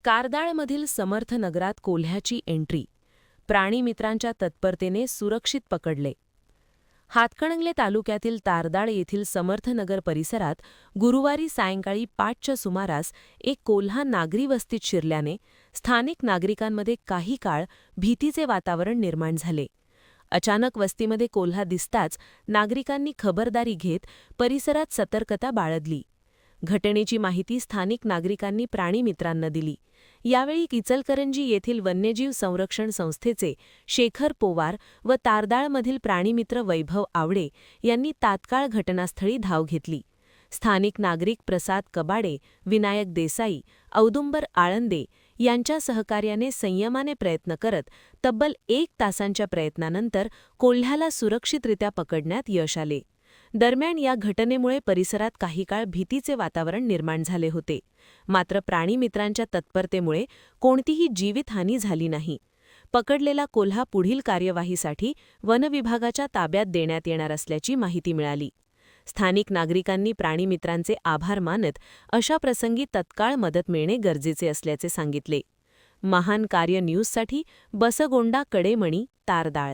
कारदाळमधील समर्थनगरात कोल्ह्याची entry. प्राणीमित्रांच्या तत्परतेने सुरक्षित पकडले. हातकणंगले तालुक्यातील तारदाळ येथील समर्थनगर परिसरात गुरुवारी सायंकाळी 5च्या सुमारास एक कोल्हा नागरी वस्तीत शिरल्याने स्थानिक नागरिकांमध्ये काही काळ भीतीचे वातावरण निर्माण झाले. अचानक वस्तीमध्ये कोल्हा दिसताच नागरिकांनी खबरदारी घेत परिसरात सतर्कता बाळगली. घटनेची माहिती स्थानिक नागरिकांनी प्राणीमित्रांना दिली. यावेळी इचलकरंजी येथील वन्यजीव संरक्षण संस्थेचे शेखर पोवार व तारदाळमधील प्राणीमित्र वैभव आवडे यांनी तात्काळ घटनास्थळी धाव घेतली. स्थानिक नागरिक प्रसाद कबाडे, विनायक देसाई, औदुंबर आळंदे यांच्या सहकार्याने संयमाने प्रयत्न करत तब्बल 1 तासांच्या प्रयत्नानंतर कोल्ह्याला सुरक्षितरित्या पकडण्यात यश आले. दरम्यान या घटनेमुळे परिसरात काही काळ भीतीचे वातावरण निर्माण झाले होते. मात्र प्राणीमित्रांच्या तत्परतेमुळे कोणतीही जीवितहानी झाली नाही. पकडलेला कोल्हा पुढील कार्यवाहीसाठी वनविभागाच्या ताब्यात देण्यात येणार असल्याची माहिती मिळाली. स्थानिक नागरिकांनी प्राणीमित्रांचे आभार मानत अशा प्रसंगी तत्काळ मदत मिळणे गरजेचे असल्याचे सांगितले. महान कार्य न्यूजसाठी बसगोंडा कडेमणी, तारदाळ.